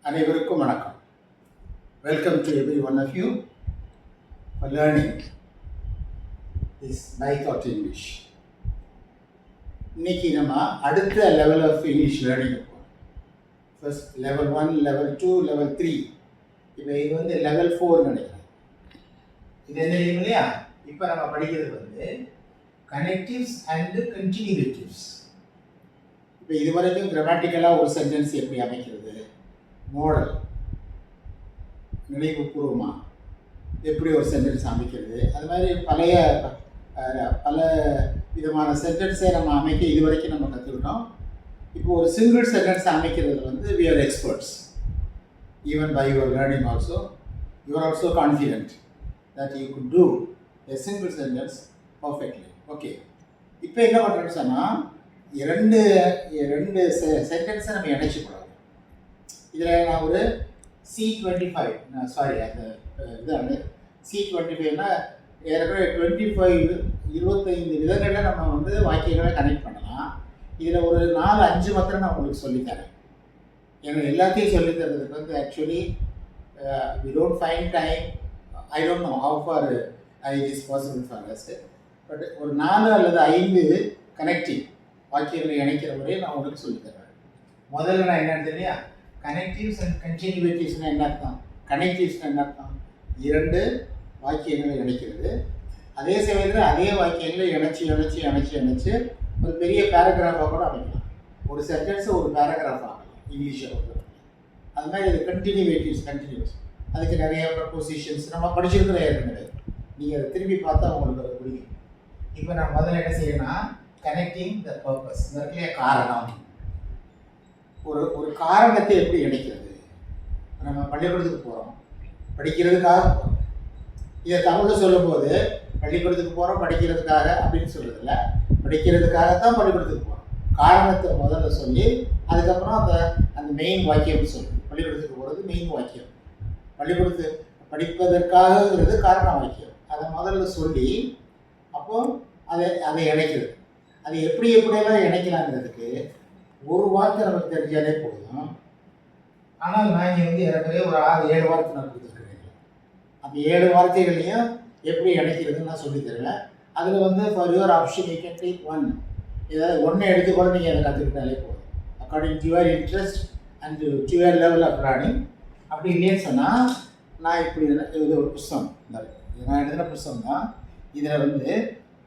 அனைவருக்கும் வணக்கம். Welcome to every one of you for learning this by thought English. இன்னைக்கு நம்ம அடுத்த லெவல் ஆஃப் இங்கிலீஷ் லேர்னிங் போகிறோம். First level 1, level 2, level 3. இப்போ இது வந்து லெவல் 4 நினைக்கிறேன். இது என்ன தெரியும் இல்லையா? இப்போ நம்ம படிக்கிறது வந்து கனெக்டிவ்ஸ் அண்ட் கண்டினியூட்டிவ்ஸ். இப்போ இது வரைக்கும் கிராமட்டிக்கலாக ஒரு சென்டென்ஸ் எப்படி அமைக்கிறது, மாடல் நினைவுபூர்வமாக எப்படி ஒரு சென்டென்ஸ் அமைக்கிறது, அது மாதிரி பல விதமான சென்டென்ஸை நம்ம அமைக்க இது வரைக்கும் நம்ம கற்றுக்கிட்டோம். இப்போ ஒரு சிங்கிள் சென்டென்ஸ் அமைக்கிறது வந்து we are experts. Even by your learning also, you are also confident that you could do a single sentence perfectly. Okay. இப்போ என்ன பண்ணுறோன்னு சொன்னால் இரண்டு சென்டென்ஸை நம்ம இணைச்சிக்கூடாது. இதில் நான் ஒரு C25 அந்த C25னா ஏற்கனவே 25 விதங்களில் நம்ம வந்து வாக்கியங்களை கனெக்ட் பண்ணலாம். இதில் ஒரு 4-5 மாத்திரம் நான் உங்களுக்கு சொல்லித்தரேன். எனக்கு எல்லாத்தையும் சொல்லித்தரதுக்கு வந்து actually we don't find time. I don't know how far it is possible for us. But ஒரு 4 அல்லது 5 கனெக்டிவ் வாக்கியங்களை இணைக்கிற முறையை நான் உங்களுக்கு சொல்லித்தரேன். முதல்ல நான் என்னன்னு தெரியா, கனெக்டிவ்ஸ் அண்ட் கண்டினியூட்டிவ்ஸ்னால் என்ன அர்த்தம்? கனெக்டிவ்ஸ்னால் என்ன அர்த்தம்? 2 வாக்கியங்களை இணைக்கிறது. அதே சமயத்தில் அதே வாக்கியங்களை இணைச்சி ஒரு பெரிய பேராகிராஃபாக கூட அமைக்கலாம். ஒரு சென்டென்ஸை ஒரு பேராகிராஃப் ஆகலாம் இங்கிலீஷில் பொறுத்தவரை. அது மாதிரி இது கண்டினியூஸ். அதுக்கு நிறைய ப்ரப்போசிஷன்ஸ் நம்ம படிச்சிருக்கிற ஏற்கனவே. நீங்கள் அதை திரும்பி பார்த்தா உங்களுக்கு அது புரியும். இப்போ நான் முதல்ல என்ன செய்யணும்னா, கனெக்டிங் த பர்பஸ், இதற்கே காரணம். ஒரு காரணத்தை எப்படி இணைக்கிறது? நம்ம பள்ளிக்கூடத்துக்கு போகிறோம், படிக்கிறதுக்காக போகிறோம். இதை தமிழில் சொல்லும்போது பள்ளிக்கூடத்துக்கு போகிறோம் படிக்கிறதுக்காக அப்படின்னு சொல்கிறதில்ல, படிக்கிறதுக்காகத்தான் பள்ளிக்கூடத்துக்கு போகிறோம். காரணத்தை முதல்ல சொல்லி அதுக்கப்புறம் அந்த மெயின் வாக்கியம் சொல்லணும். பள்ளிக்கூடத்துக்கு போகிறது மெயின் வாக்கியம், பள்ளிக்கூடத்துக்கு படிப்பதற்காகங்கிறது காரண வாக்கியம். அதை முதல்ல சொல்லி அப்போது அதை இணைக்கிறது. அது எப்படியெல்லாம் இணைக்கலாங்கிறதுக்கு ஒரு வார்த்தை நமக்கு தெரிஞ்சாலே போதும். ஆனால் நான் இங்கே வந்து ஏற்கனவே ஒரு 6-7 வார்த்தை நான் கொடுத்துருக்கேன். அந்த 7 வார்த்தைகளையும் எப்படி இணைக்கிறதுன்னு நான் சொல்லித்தருவேன். அதில் வந்து for your option you can take 1. ஏதாவது ஒன்றை எடுத்துக்கூட நீங்கள் அதை கற்றுக்கிட்டாலே போதும், according to your interest and to your level of learning. அப்படி இல்லைன்னு சொன்னால் நான் இப்படி இது ஒரு புஸ்தகம், நான் எழுதின புஸ்தகம் தான். இதில் வந்து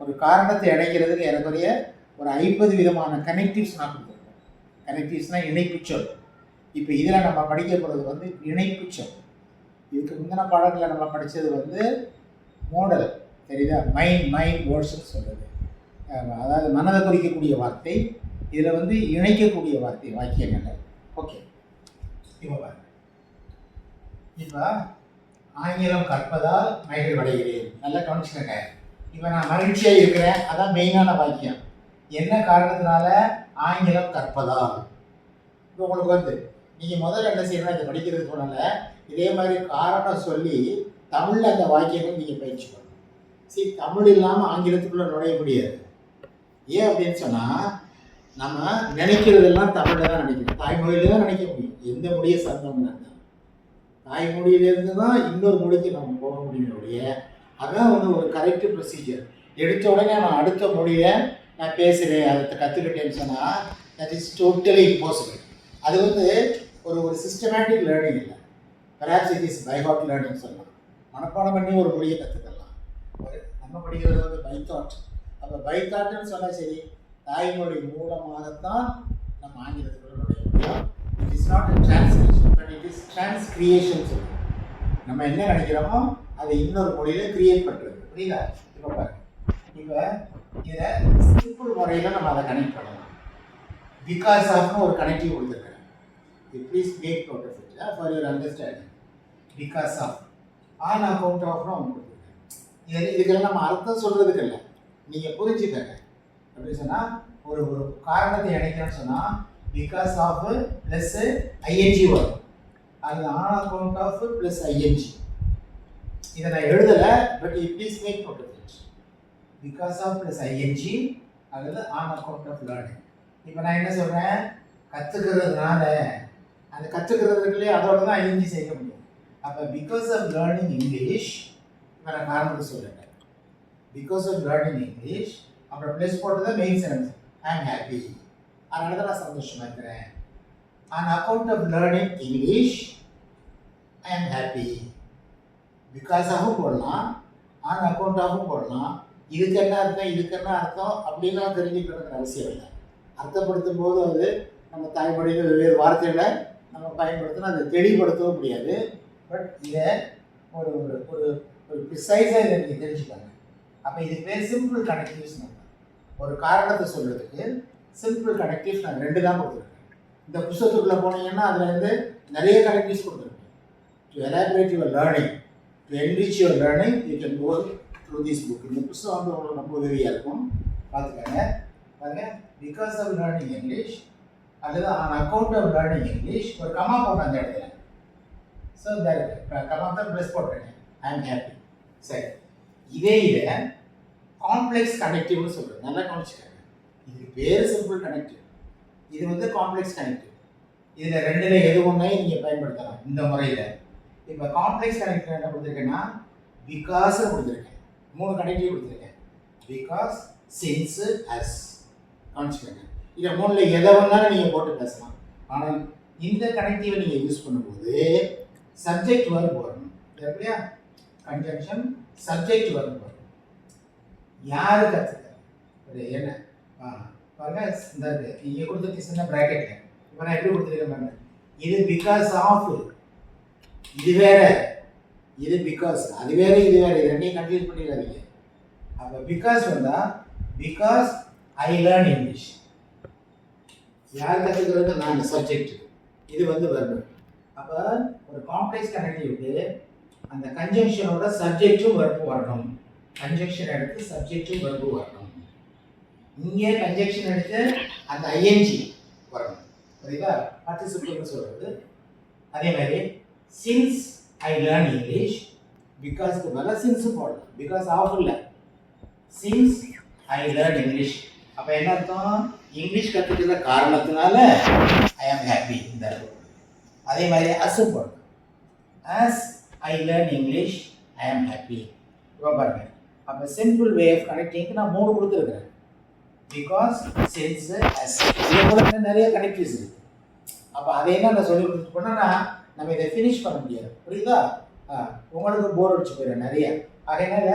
ஒரு காரணத்தை இணைக்கிறதுக்கு ஏறக்குறைய ஒரு 50 விதமான கனெக்டிவ்ஸ் நான் கொடுத்துருக்கேன். கனெக்டிவ்ஸ்னால் இணைப்புச்சொல். இப்போ இதில் நம்ம படிக்க போகிறது வந்து இணைப்புச்சொல். இதுக்கு முந்தின பாடத்தில் நம்ம படித்தது வந்து மோடல், தெரியுதா? மைண்ட் வேர்ட்ஸ்ன்னு சொல்கிறது, அதாவது மனதை குறிக்கக்கூடிய வார்த்தை. இதில் வந்து இணைக்கக்கூடிய வார்த்தை வாக்கியங்கள். ஓகே, இப்போ பாருங்க. இப்போ ஆங்கிலம் கற்பதால் மகிழ் அடைகிறேன். நல்லா கவனிச்சுக்கங்க. இப்போ நான் மகிழ்ச்சியாக இருக்கிறேன், அதான் மெயினான வாக்கியம். என்ன காரணத்தினால? ஆங்கிலம் கற்பதால். இப்போ உங்களுக்கு வந்து நீங்கள் முதல்ல என்ன செய்யணும், இதை படிக்கிறதுக்கு போனால இதே மாதிரி காரணம் சொல்லி தமிழில் அந்த வாக்கியங்கள் நீங்கள் பயிற்சி பண்ணணும். சரி, தமிழ் இல்லாமல் ஆங்கிலத்துக்குள்ளே நுழைய முடியாது. ஏன் அப்படின்னு சொன்னால், நம்ம நினைக்கிறதெல்லாம் தமிழில் தான் நினைக்கணும், தாய்மொழியில தான் நினைக்க முடியும். எந்த மொழியை சார்ந்தவங்க இருந்தாலும் தாய்மொழியிலேருந்து தான் இன்னொரு மொழிக்கு நம்ம போக முடியும். அதான் வந்து ஒரு கரெக்ட் ப்ரொசீஜர். எடுத்த உடனே நான் அடுத்த மொழியை நான் பேசுகிறேன், அதை கற்றுக்கிட்டேன்னு சொன்னால் தட் இஸ் டோட்டலி இம்பாசிபிள். அது வந்து ஒரு சிஸ்டமேட்டிக் லேர்னிங் இல்லை. Perhaps it is by heart learning சொல்லலாம். மனப்பாடம் பண்ணி ஒரு மொழியை கற்றுக்கலாம். நம்ம படிக்கிறது வந்து பை தாட். அப்போ பை தாட்னு சொன்னால் சரி, தாய்மொழி மூலமாகத்தான் நம்ம ஆங்கிலத்துக்குள்ள நுழைய முடியும். It is not a translation, but it is transcreation சொல்லுவோம். நம்ம என்ன நினைக்கிறோமோ அதை இன்னொரு மொழியில் கிரியேட் பண்ணுறது. புரியுதா? இப்போ பாருங்க, இப்போ இதை சிம்பிள் முறையில் நம்ம அதை கனெக்ட் பண்ணலாம். பிகாஸ் ஆஃப்னு ஒரு கனெக்டிவ் கொடுத்துருக்கேன். Please make note of it for your understanding. Because of, on account ஆஃப்னு அவங்க கொடுத்துருக்கேன். இதுக்கெல்லாம் நம்ம அர்த்தம் சொல்கிறதுக்கு இல்லை, நீங்கள் புரிஞ்சுக்கங்க. அப்படின்னு சொன்னால் ஒரு காரணத்தை இணைக்கிறேன்னு சொன்னால் பிகாஸ் ஆஃப் ப்ளஸ் ஐஎன்ஜி வரும். அது on account of plus ING. இதை நான் எழுதலை, but you please make note of it. Because of plus ING அல்லது ஆன் அக்கௌண்ட் ஆஃப் லேர்னிங். இப்போ நான் என்ன சொல்கிறேன், கற்றுக்கிறதுனால அந்த கற்றுக்கிறதுக்குள்ளே அதோட தான் ஐஎன்ஜி சேர்க்க முடியும். அப்போ பிகாஸ் ஆஃப் லேர்னிங் இங்கிலீஷ் நான் காரணத்தை சொல்லுறேன். பிகாஸ் ஆஃப் லேர்னிங் இங்கிலீஷ் அப்புறம் ப்ளஸ் போட்டு தான் main sentence I am happy, அதனால தான் நான் சந்தோஷமாக இருக்கிறேன். On account of learning English I am happy. பிகாஸாகவும் போடலாம், ஆன் அக்கௌண்ட்டாகவும் போடலாம். இதுக்கு என்ன அர்த்தம் இதுக்கு என்ன அர்த்தம் அப்படின்லாம் தெரிஞ்சுக்கணுங்கிற அவசியம் இல்லை. அர்த்தப்படுத்தும் போது அது நம்ம தாய்மொழியில் வெவ்வேறு வார்த்தைகளை நம்ம பயன்படுத்தினா அதை தெளிவுபடுத்தவும் முடியாது. பட் இதை ஒரு ஒரு ஒரு ஒரு ப்ரிசைஸாக இதை நீங்கள் தெரிஞ்சுக்காங்க. அப்போ இது பேர் சிம்பிள் கனெக்டிவ்ஸ். நம்ம ஒரு காரணத்தை சொல்கிறதுக்கு சிம்பிள் கனெக்டிவ்ஸ் நான் 2 தான் கொடுத்துருக்கேன். இந்த புத்தகத்துக்குள்ளே போனீங்கன்னா அதில் வந்து நிறைய கனெக்டிவ்ஸ் கொடுத்துருக்கேன். To elaborate your learning, to enrich your learning, you can go through this book. இந்த புத்தகம் வந்து உங்களுக்கு ரொம்ப உதவியாக இருக்கும். பார்த்துக்கோங்க. பாருங்கள், பிகாஸ் ஆஃப் லேர்னிங் இங்கிலீஷ் அல்லது on account of learning English ஒரு கமா போட்டேன் அந்த இடத்துல. ஸோ இந்த கமா தான் ப்ளஸ் போட்டேன். ஐ ஆம் ஹாப்பி. சரி, இதை காம்ப்ளெக்ஸ் கனெக்டிவ்னு சொல்கிறேன். நல்லா கவனிச்சுக்காங்க. இதுக்கு பேர் சிம்பிள் கனெக்டிவ், இது வந்து காம்ப்ளெக்ஸ் கனெக்டிவ். இதில் 2ல் எது ஒன்றையும் நீங்கள் பயன்படுத்தலாம் இந்த முறையில். இப்போ காம்ப்ளெக்ஸ் கனெக்டிவ் என்ன கொடுத்துருக்கேன்னா பிகாஸ் கொடுத்துருக்கேன். 3 கனெக்டிவ் கொடுத்துருக்கேன். Because, since, as. கவனிச்சுக்கோங்க. இதை 3ல் எதை வேணாலும் நீங்கள் போட்டு பேசலாம். ஆனால் இந்த கனெக்டிவை நீங்கள் யூஸ் பண்ணும்போது சப்ஜெக்ட் வர்ப் வரணும். எப்படியா கன்ஜங்ஷன் சப்ஜெக்ட் வர்ப் வரும். யாரு கற்றுக்க என்ன பாருங்க, இந்த இங்கே கொடுத்துருக்கு சின்ன ப்ராக்கெட்ல. இப்போ நான் எப்படி கொடுத்துருக்கேன் பாருங்க. இது பிகாஸ் ஆஃப், இது வேற, இது பிகாஸ், அது வேற, இது வேற. இது 2ஐயும் கன்ஃபியூஸ் பண்ணிடாதீங்க. அப்போ பிகாஸ் வந்தால் பிகாஸ் ஐ லேர்ன் இங்கிலீஷ். யார் கற்றுக்கிறது? நான் சப்ஜெக்ட். இது வந்து வரணும். அப்போ ஒரு காம்ப்ளெக்ஸ் கனெக்டிவிட்டி அந்த கன்ஜங்ஷனோட சப்ஜெக்டும் வர்பு வரணும். கன்ஜங்ஷன் எடுத்து சப்ஜெக்டும் வர்பு வரணும். இங்கே கன்ஜங்ஷன் எடுத்து அந்த ஐஎன்ஜி வரணும். புரியுதா? பார்ட்டிசிபிள்னு சொல்கிறது. அதே மாதிரி சின்ஸ் ஐ லேர்ன் இங்கிலீஷ், பிகாஸ்க்கு பதிலாக சின்ஸும் போடலாம். பிகாஸ் ஆஃப் இல்லை, சின்ஸ் ஐ லேர்ன் இங்கிலீஷ். அப்போ என்ன அர்த்தம்? இங்கிலீஷ் கற்றுக்கிற காரணத்தினால ஐ ஆம் ஹாப்பி. இந்த அதே மாதிரி அஸும் போடணும். As I learn English I am happy. இப்போ பாருங்க, அப்போ சிம்பிள் வே ஆஃப் கனெக்டிங்க்கு நான் 3 கொடுத்துருக்குறேன். Because, since, as. இது போல நிறைய கனெக்டிவ்ஸ் இருக்குது. அப்போ அதையெல்லாம் நான் சொல்லி கொடுத்து போனோன்னா நம்ம இதை ஃபினிஷ் பண்ண முடியாது. புரியுதா? உங்களுக்கு போர் அடிச்சு போயிடும் நிறைய. அதனால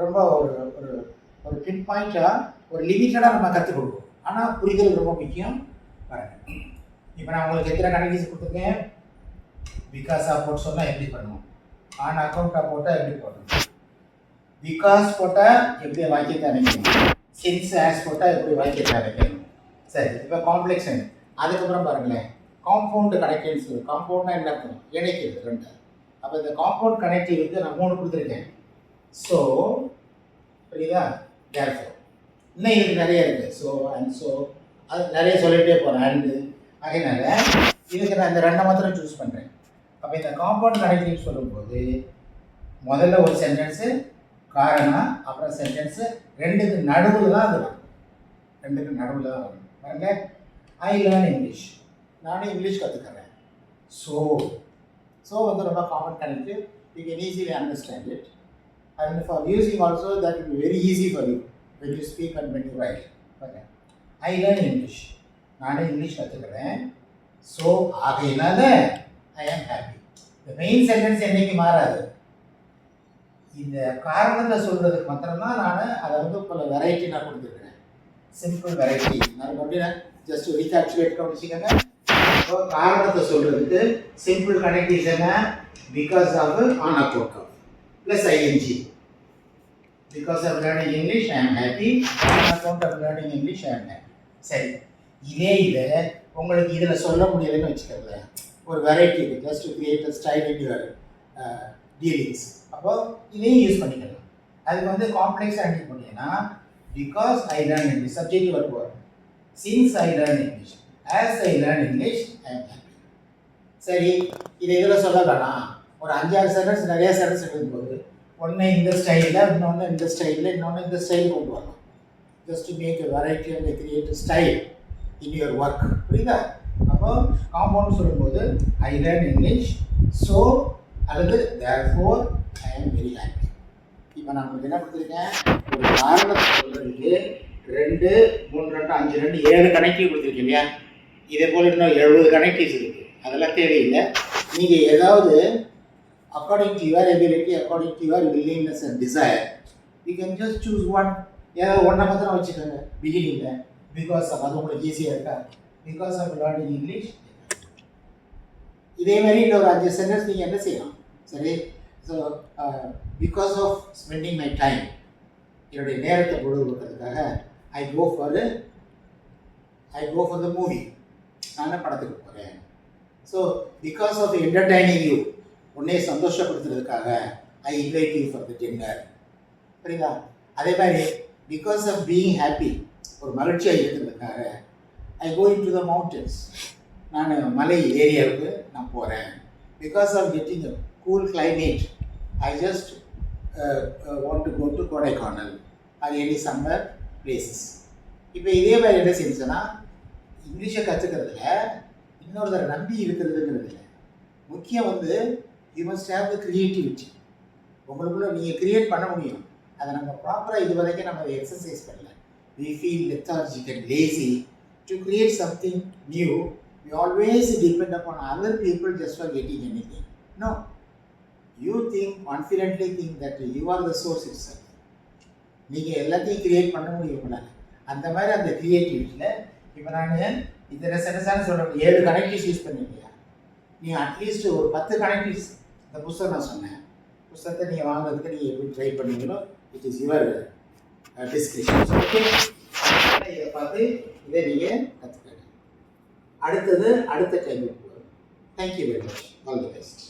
ரொம்ப ஒரு ஒரு ஒரு பின் பாயிண்ட்டாக ஒரு லிமிட்டடாக நம்ம கற்றுக் கொடுப்போம். ஆனால் புரிதல் ரொம்ப முக்கியம். பாருங்கள், இப்போ நான் உங்களுக்கு எத்தனை கனெக்டிவ்ஸ் கொடுத்துருக்கேன். பிகாஸாக போட்டு சொன்னால் எப்படி பண்ணுவோம், ஆன் அக்கௌண்ட்டாக போட்டால் எப்படி போடணும், பிகாஸ் போட்டால் எப்படி வாக்கியத்தை அமைக்கணும், சின்ஸ் ஆஸ் போட்டால் எப்படி வாக்கியத்தை அமைக்கணும். சரி, இப்போ காம்ப்ளெக்ஸ். அதுக்கப்புறம் பாருங்களேன், காம்பவுண்டு கனெக்டிவ்னு சொல்லி. காம்பவுண்ட்னா என்ன அர்த்தம்? இணைக்கிறது 2. அப்போ இந்த காம்பவுண்ட் கனெக்டிவ்க்கு நான் 3 கொடுத்துருக்கேன். ஸோ புரியுதா? தேர்ஃபோர். இன்னும் இதுக்கு நிறைய இருக்குது. ஸோ அண்ட் ஸோ அது நிறைய சொல்லிகிட்டே போகிறேன். அண்டு அதனால இதுக்கு நான் இந்த 2 மாத்திரம் சூஸ் பண்ணுறேன். அப்போ இந்த காம்பவுண்ட் கனெக்டிவ் சொல்லும்போது முதல்ல ஒரு சென்டென்ஸு, காரணம், அப்புறம் சென்டென்ஸு, 2க்கு நடுவில் தான் அது வரும். 2க்கு நடுவில் தான் வரும். பாருங்க, ஐ லேர்ன் இங்கிலீஷ், நானும் இங்கிலீஷ் கற்றுக்கிறேன். ஸோ வந்து ரொம்ப common connective. You can easily understand it. And for using also that will be very easy for you when you speak and when you write. Okay. I learn English. நானே English கற்றுக்கிறேன். So ஆகையினால ஐ am happy. இந்த main sentence என்றைக்கு மாறாது. இந்த காரணத்தை சொல்கிறதுக்கு மாத்திரம்தான் நான் அதை வந்து பல வெரைட்டி நான் கொடுத்துருக்கிறேன். Simple variety. நான் மறுபடியும் ஜஸ்ட் ரீகாப்சுலேட் கவனிச்சிக்கங்க. ஸோ காரணத்தை சொல்கிறதுக்கு சிம்பிள் கனெக்டிவ்ஸ் என்ன? Because of, on account of, plus I N G. Because of learning English, I am happy. On account of learning English, I am happy. சரி, இதை உங்களுக்கு இதில் சொல்ல முடியலைன்னு வச்சுக்கோங்களேன். ஒரு வெரைட்டி இருக்குது. Just to create a style in your dealings. அப்போது இதையும் யூஸ் பண்ணிக்கலாம். அதுக்கு வந்து காம்ப்ளெக்ஸ் ஹேண்டில் பண்ணிங்கன்னா because I learn English subject வரும். Since I learn English, as I learn English I am happy. சரி, இதை இதில் சொல்ல வேணாம். ஒரு 5-6 சென்டென்ஸ் நிறைய சென்டென்ஸ் இருக்கும்போது ஒன்று இந்த ஸ்டைலில், இன்னொன்று இந்த ஸ்டைலில், இன்னொன்று இந்த ஸ்டைல் கொண்டு வரலாம். Just to make a variety and create style in your work. புரியுதா? அப்போ அப்போ காம்பவுண்ட் சொல்லும்போது ஐ லேர்ன் இங்கிலீஷ், ஸோ அல்லது therefore I am very happy. இப்போ நான் உங்களுக்கு என்ன கொடுத்துருக்கேன், ஒரு காரணத்தை சொல்கிறதுக்கு 2, 3, 2, 5, 2, 7 கனெக்டிவ் கொடுத்துருக்கேன் இல்லையா? இதே போல் இன்னும் 70 கனெக்டிவ்ஸ் இருக்குது. அதெல்லாம் தேவையில்லை. நீங்கள் ஏதாவது according to your ability, according to your willingness and desire, you can just choose one. ஏதாவது ஒன்றை மாத்திரம் வச்சுக்கோங்க பிகினிங்கில். பிகாஸ் அது உங்களுக்கு ஈஸியாக இருக்கா? Because of learning English. இதே மாதிரி இன்னொரு 5 சென்டென்ஸ் நீங்கள் என்ன செய்யலாம்? சரி, so because of spending my time, என்னுடைய நேரத்தை பொழுதுபோக்கிறதுக்காக ஐ கோ ஃபார் த மூவி, நான் படத்துக்கு போகிறேன். So because of entertaining you, உன்னை சந்தோஷப்படுத்துறதுக்காக I invite you for the dinner. சரிங்களா? அதே மாதிரி பிகாஸ் ஆஃப் பீயிங் ஹாப்பி, ஒரு மகிழ்ச்சியாக இருக்கிறதுக்காக ஐ கோ இன் டு த மவுண்டன்ஸ், நான் மலை ஏரியாவுக்கு நான் போகிறேன். Because of getting a cool climate I just want to go to Kodaikanal அது எனி சம்மர் பிளேசஸ். இப்போ இதே மாதிரி என்ன செஞ்சோன்னா, இங்கிலீஷை கற்றுக்கிறதுல இன்னொருத்தரை நம்பி இருக்கிறதுங்கிறது இல்லை. முக்கியம் வந்து you must have the creativity. உங்களுக்குள்ள நீங்கள் க்ரியேட் பண்ண முடியும். அதை நம்ம ப்ராப்பராக இது வரைக்கும் நம்ம எக்ஸசைஸ் பண்ணல. We feel lethargic and lazy. To create something new, we always depend upon other people just for getting anything. No. You confidently think that you are the source itself. நீங்கள் எல்லாத்தையும் கிரியேட் பண்ண முடியும் உங்களால். அந்த மாதிரி அந்த க்ரியேட்டிவிட்டியில் இப்போ நான் இத்தனை சென்டென்ஸான சொல்கிறேன், 7 கனெக்டிவ்ஸ் யூஸ் பண்ணிருக்கீங்க. நீங்கள் அட்லீஸ்ட் ஒரு 10 கனெக்டிவ்ஸ், இந்த புத்தகம் நான் சொன்னேன், புத்தகத்தை நீங்கள் வாங்குறதுக்கு நீங்கள் எப்படி ட்ரை பண்ணுவீங்களோ it is your description. Okay, இதை பார்த்து இதை நீங்கள் கற்றுக்கணும். அடுத்தது அடுத்த time. Thank you very much. All the best.